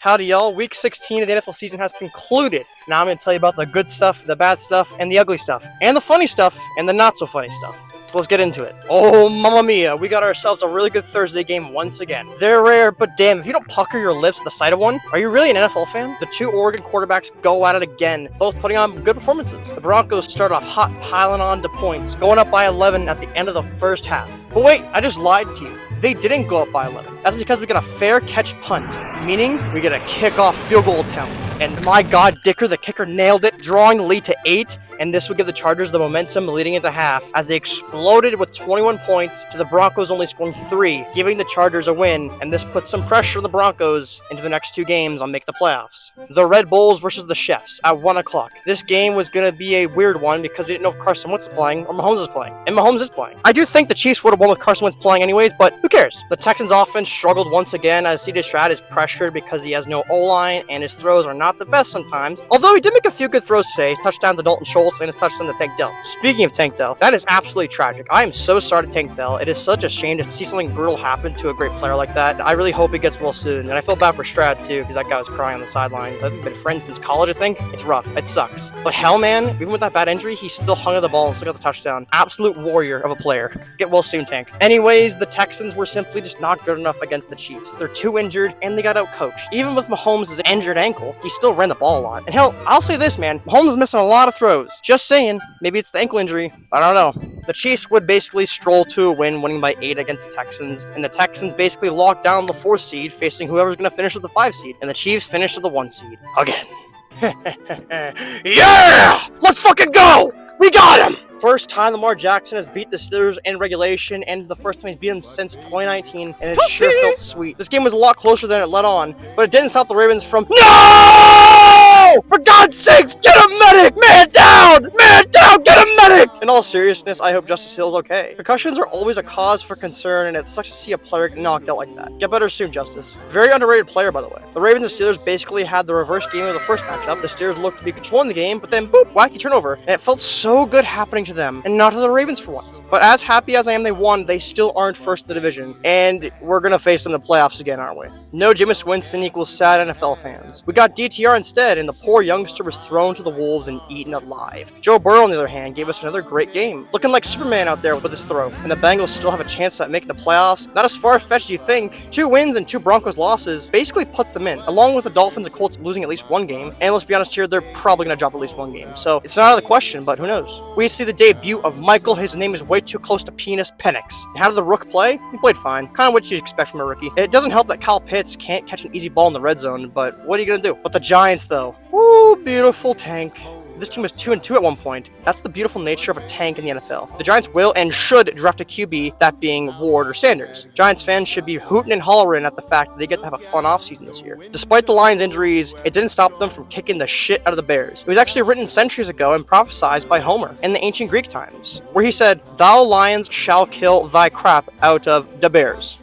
Howdy y'all, week 16 of the NFL season has concluded. Now I'm going to tell you about the good stuff, the bad stuff, and the ugly stuff, and the funny stuff, and the not so funny stuff. So let's get into it. Oh, mamma mia, we got ourselves a really good Thursday game once again. They're rare, but damn, if you don't pucker your lips at the sight of one, are you really an NFL fan? The two Oregon quarterbacks go at it again, both putting on good performances. The Broncos start off hot, piling on to points, going up by 11 at the end of the first half. But wait, I just lied to you. They didn't go up by 11. That's because we got a fair catch punt, meaning we get a kickoff field goal attempt. And my God, Dicker, the kicker, nailed it, drawing the lead to 8, and this would give the Chargers the momentum leading into half as they exploded with 21 points to the Broncos only scoring 3, giving the Chargers a win, and this puts some pressure on the Broncos into the next two games on make the playoffs. The Red Bulls versus the Chefs at 1 o'clock. This game was going to be a weird one because we didn't know if Carson Wentz is playing or Mahomes is playing, and Mahomes is playing. I do think the Chiefs would have won with Carson Wentz playing anyways, but who cares? The Texans offense struggled once again as C.J. Stroud is pressured because he has no O-line and his throws are not the best sometimes, although he did make a few good throws today. His touchdown to Dalton Schultz and his touchdown to Tank Dell. Speaking of Tank Dell, that is absolutely tragic. I am so sorry to Tank Dell. It is such a shame to see something brutal happen to a great player like that. I really hope he gets well soon, and I feel bad for Stroud too because that guy was crying on the sidelines. I've been friends since college, I think. It's rough. It sucks. But hell, man, even with that bad injury, he still hung on the ball and still got the touchdown. Absolute warrior of a player. Get well soon, Tank. Anyways, the Texans were simply just not good enough against the Chiefs. They're too injured, and they got outcoached. Even with Mahomes' injured ankle, he still ran the ball a lot. And hell, I'll say this, man, Mahomes is missing a lot of throws. Just saying, maybe it's the ankle injury. I don't know. The Chiefs would basically stroll to a win, winning by 8 against the Texans, and the Texans basically locked down the 4th seed, facing whoever's going to finish with the 5 seed, and the Chiefs finished with the 1 seed. Again. Yeah! Let's fucking go! We got him! First time Lamar Jackson has beat the Steelers in regulation, and the first time he's beat them since 2019, and it sure felt sweet. This game was a lot closer than it let on, but it didn't stop the Ravens from— No! For God's sakes, get a medic! Man down! Man down! Get a medic! In all seriousness, I hope Justice Hill's okay. Concussions are always a cause for concern, and it sucks to see a player get knocked out like that. Get better soon, Justice. Very underrated player, by the way. The Ravens and Steelers basically had the reverse game of the first matchup. The Steelers looked to be controlling the game, but then boop, wacky turnover, and it felt so good happening to them, and not to the Ravens for once. But as happy as I am they won, they still aren't first in the division, and we're gonna face them in the playoffs again, aren't we? No Jameis Winston equals sad NFL fans. We got DTR instead, and the poor youngster was thrown to the wolves and eaten alive. Joe Burrow, on the other hand, gave us another great game, looking like Superman out there with his throw, and the Bengals still have a chance at making the playoffs. Not as far-fetched as you think. 2 wins and 2 Broncos losses basically puts them in, along with the Dolphins and Colts losing at least 1 game, and let's be honest here, they're probably gonna drop at least 1 game, so it's not out of the question, but who knows? We see the debut of Michael, his name is way too close to penis, Penix. And how did the Rook play? He played fine. Kind of what you'd expect from a rookie. It doesn't help that Kyle Pitts can't catch an easy ball in the red zone, but what are you gonna do? But the Giants, though. Woo, beautiful tank. This team was 2-2 at one point. That's the beautiful nature of a tank in the NFL. The Giants will and should draft a QB, that being Ward or Sanders. Giants fans should be hooting and hollering at the fact that they get to have a fun offseason this year. Despite the Lions' injuries, it didn't stop them from kicking the shit out of the Bears. It was actually written centuries ago and prophesied by Homer in the ancient Greek times, where he said, "Thou lions shall kill thy crap out of the Bears,"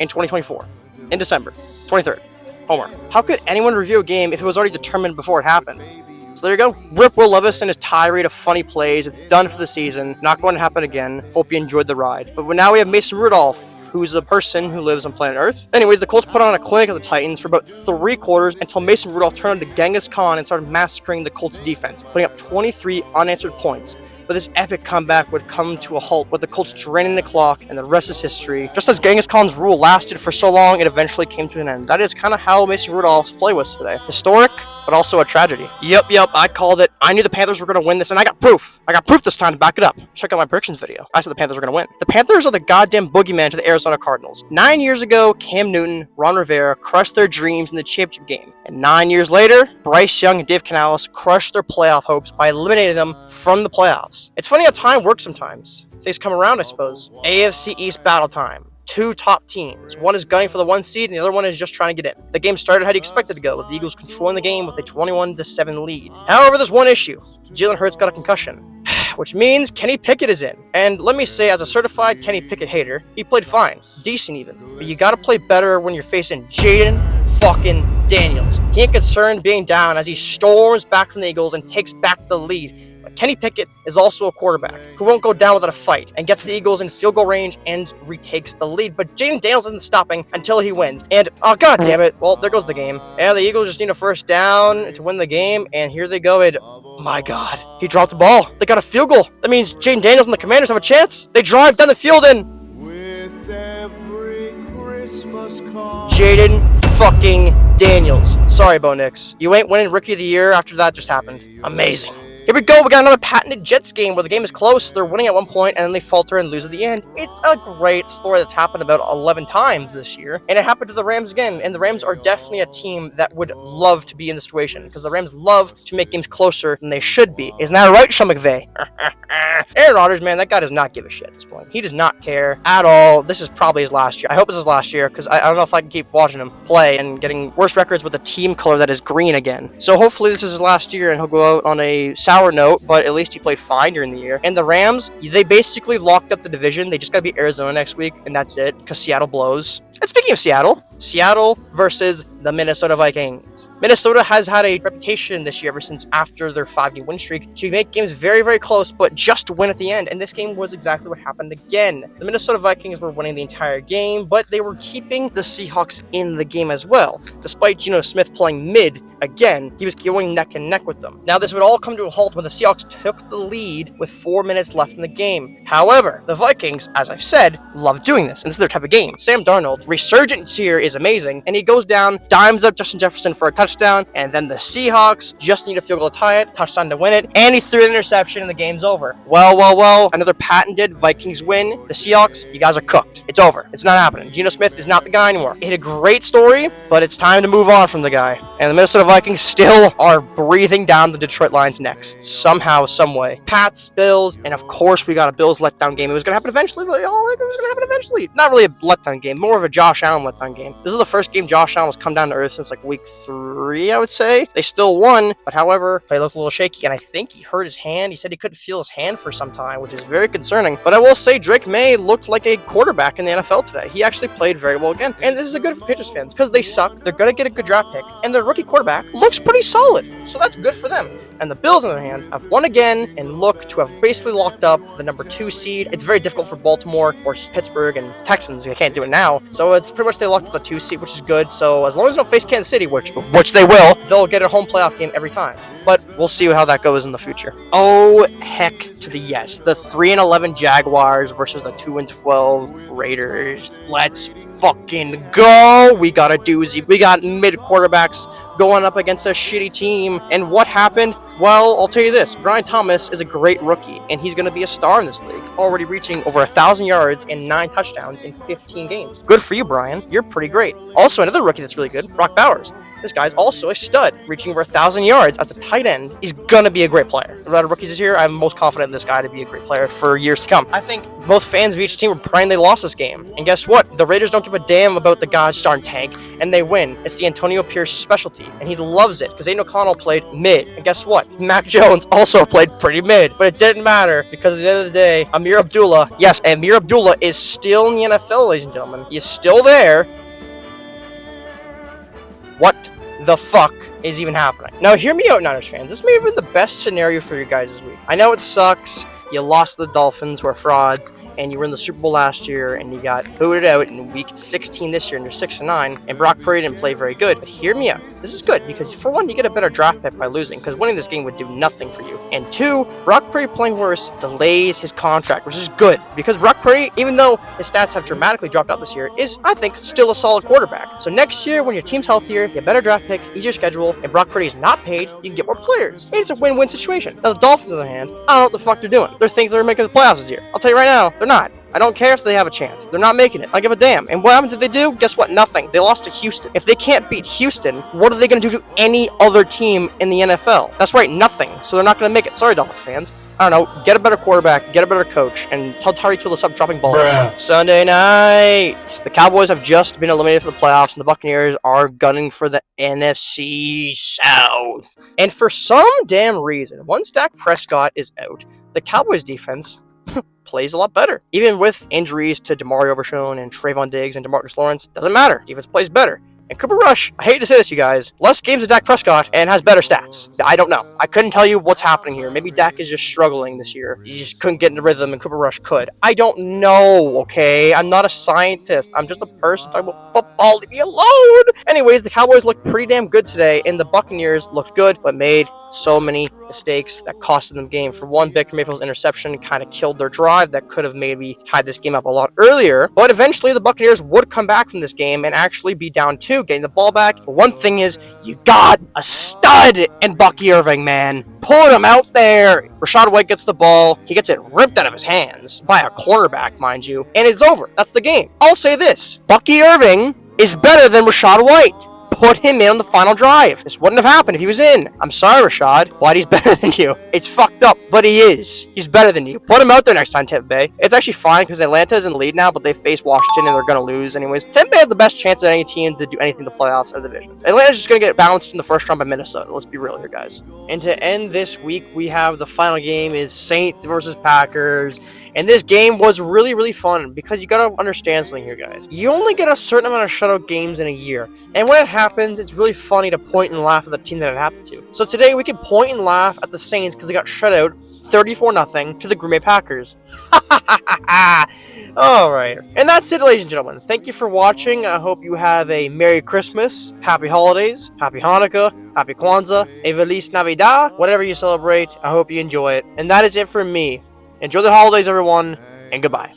in 2024, in December 23rd. Homer. How could anyone review a game if it was already determined before it happened? So there you go. Rip Will Levis and his tirade of funny plays. It's done for the season. Not going to happen again. Hope you enjoyed the ride. But now we have Mason Rudolph, who's a person who lives on planet Earth. Anyways, the Colts put on a clinic of the Titans for about 3 quarters until Mason Rudolph turned into Genghis Khan and started massacring the Colts defense, putting up 23 unanswered points. But this epic comeback would come to a halt with the Colts draining the clock, and the rest is history. Just as Genghis Khan's rule lasted for so long, it eventually came to an end. That is kind of how Mason Rudolph's play was today. Historic, but also a tragedy. Yep, I called it. I knew the Panthers were going to win this, and I got proof. I got proof this time to back it up. Check out my predictions video. I said the Panthers were going to win. The Panthers are the goddamn boogeyman to the Arizona Cardinals. 9 years ago, Cam Newton, Ron Rivera crushed their dreams in the championship game. And 9 years later, Bryce Young and Dave Canales crushed their playoff hopes by eliminating them from the playoffs. It's funny how time works sometimes. Things come around, I suppose. AFC East battle time. 2 top teams. One is gunning for the 1 seed, and the other one is just trying to get in. The game started how you expected to go, with the Eagles controlling the game with a 21-7 lead. However, there's one issue. Jalen Hurts got a concussion, which means Kenny Pickett is in. And let me say, as a certified Kenny Pickett hater, he played fine. Decent even. But you gotta play better when you're facing Jaden fucking Daniels. He ain't concerned being down as he storms back from the Eagles and takes back the lead. But Kenny Pickett is also a quarterback who won't go down without a fight and gets the Eagles in field goal range and retakes the lead. But Jaden Daniels isn't stopping until he wins. And, oh, god damn it. Well, there goes the game. And the Eagles just need a first down to win the game. And here they go. And, my god, he dropped the ball. They got a field goal. That means Jaden Daniels and the Commanders have a chance. They drive down the field and Jaden fucking Daniels. Sorry, Bo Nix. You ain't winning Rookie of the Year after that just happened. Amazing. Here we go. We got another patented Jets game where the game is close. They're winning at one point and then they falter and lose at the end. It's a great story that's happened about 11 times this year. And it happened to the Rams again. And the Rams are definitely a team that would love to be in this situation because the Rams love to make games closer than they should be. Isn't that right, Sean McVay? Aaron Rodgers, man, that guy does not give a shit at this point. He does not care at all. This is probably his last year. I hope this is last year because I don't know if I can keep watching him play and getting worse records with a team color that is green again. So hopefully this is his last year and he'll go out on a sour note, but at least he played fine during the year. And the Rams, they basically locked up the division. They just got to beat Arizona next week, and that's it because Seattle blows. And speaking of Seattle versus the Minnesota Vikings. Minnesota has had a reputation this year ever since after their 5-game win streak to make games very, very close, but just win at the end. And this game was exactly what happened again. The Minnesota Vikings were winning the entire game, but they were keeping the Seahawks in the game as well. Despite Geno Smith playing mid again, he was going neck and neck with them. Now, this would all come to a halt when the Seahawks took the lead with 4 minutes left in the game. However, the Vikings, as I've said, love doing this, and this is their type of game. Sam Darnold, resurgence here is amazing, and he goes down, dimes up Justin Jefferson for a touchdown, and then the Seahawks just need a field goal to tie it, touchdown to win it, and he threw an interception, and the game's over. Well, another patented Vikings win. The Seahawks, you guys are cooked. It's over. It's not happening. Geno Smith is not the guy anymore. It had a great story, but it's time to move on from the guy. And the Minnesota Vikings still are breathing down the Detroit Lions' necks. Somehow, someway. Pats, Bills, and of course we got a Bills letdown game. It was going to happen eventually. It was going to happen eventually. Not really a letdown game, more of a Josh Allen letdown game. This is the first game Josh Allen was come down to earth since like week 3, I would say. They still won, but however, they looked a little shaky, and I think he hurt his hand. He said he couldn't feel his hand for some time, which is very concerning. But I will say Drake May looked like a quarterback in the NFL today. He actually played very well again. And this is a good for Patriots fans because they suck. They're going to get a good draft pick, and their rookie quarterback looks pretty solid. So that's good for them. And the Bills, on the other hand, have won again and look to have basically locked up the number 2 seed. It's very difficult for Baltimore or Pittsburgh and Texans. They can't do it now. So it's pretty much they locked up the 2 seed, which is good. So as long as they don't face Kansas City, which they will, they'll get a home playoff game every time. But we'll see how that goes in the future. Oh, heck to the yes. The 3-11 Jaguars versus the 2-12 Raiders. Let's fucking go. We got a doozy. We got mid quarterbacks going up against a shitty team. And what happened? Well, I'll tell you this. Brian Thomas is a great rookie, and he's going to be a star in this league, already reaching over 1,000 yards and 9 touchdowns in 15 games. Good for you, Brian. You're pretty great. Also, another rookie that's really good, Brock Bowers. This guy's also a stud, reaching over 1,000 yards as a tight end. He's going to be a great player. The rookies this year, I'm most confident in this guy to be a great player for years to come. I think both fans of each team were praying they lost this game. And guess what? The Raiders don't give a damn about the God's darn tank, and they win. It's the Antonio Pierce specialty, and he loves it because Aiden O'Connell played mid. And guess what? Mac Jones also played pretty mid, but it didn't matter because at the end of the day, Amir Abdullah is still in the NFL, ladies and gentlemen. He is still there. What the fuck is even happening? Now, hear me out, Niners fans. This may have been the best scenario for you guys this week. I know it sucks. You lost to the Dolphins, who are frauds, and you were in the Super Bowl last year, and you got booted out in week 16 this year, and you're 6-9, and Brock Purdy didn't play very good. But hear me out. This is good, because for one, you get a better draft pick by losing, because winning this game would do nothing for you. And two, Brock Purdy playing worse delays his contract, which is good, because Brock Purdy, even though his stats have dramatically dropped out this year, is, I think, still a solid quarterback. So next year, when your team's healthier, you get a better draft pick, easier schedule, and Brock Purdy is not paid, you can get more players. And it's a win-win situation. Now, the Dolphins, on the other hand, I don't know what the fuck they're doing. They're thinking they're making the playoffs this year. I'll tell you right now, they're not. I don't care if they have a chance. They're not making it. I give a damn. And what happens if they do? Guess what? Nothing. They lost to Houston. If they can't beat Houston, what are they going to do to any other team in the NFL? That's right, nothing. So they're not going to make it. Sorry, Dolphins fans. I don't know. Get a better quarterback, get a better coach, and tell Tyreek Hill to stop dropping balls. Sunday night. The Cowboys have just been eliminated from the playoffs, and the Buccaneers are gunning for the NFC South. And for some damn reason, once Dak Prescott is out, the Cowboys defense plays a lot better. Even with injuries to Damari Overshown and Trayvon Diggs and DeMarcus Lawrence, doesn't matter. Defense plays better. And Cooper Rush, I hate to say this, you guys, less games than Dak Prescott and has better stats. I don't know. I couldn't tell you what's happening here. Maybe Dak is just struggling this year. He just couldn't get in the rhythm, and Cooper Rush could. I don't know, okay? I'm not a scientist. I'm just a person talking about football. Leave me alone! Anyways, the Cowboys looked pretty damn good today, and the Buccaneers looked good, but made so many mistakes that costed them the game. For one, Baker Mayfield's interception kind of killed their drive that could have maybe tied this game up a lot earlier, but eventually the Buccaneers would come back from this game and actually be down 2, getting the ball back. But one thing is, you got a stud in Bucky Irving, man. Put him out there. Rachaad White gets the ball. He gets it ripped out of his hands by a cornerback, mind you, and it's over. That's the game. I'll say this. Bucky Irving is better than Rachaad White. Put him in on the final drive. This wouldn't have happened if he was in. I'm sorry, Rachaad. Whitey's better than you. It's fucked up, but he is. He's better than you. Put him out there next time, Tampa Bay. It's actually fine because Atlanta is in the lead now, but they face Washington and they're going to lose anyways. Tampa Bay has the best chance of any team to do anything in the playoffs of the division. Atlanta's just going to get bounced in the first round by Minnesota. Let's be real here, guys. And to end this week, we have the final game is Saints versus Packers. And this game was really, really fun because you got to understand something here, guys. You only get a certain amount of shutout games in a year. And when it happens, it's really funny to point and laugh at the team that it happened to. So today we can point and laugh at the Saints because they got shut out 34-0 to the Green Bay Packers. Alright. And that's it, ladies and gentlemen. Thank you for watching. I hope you have a Merry Christmas, Happy Holidays, Happy Hanukkah, Happy Kwanzaa, a Feliz Navidad, whatever you celebrate. I hope you enjoy it. And that is it for me. Enjoy the holidays, everyone, and goodbye.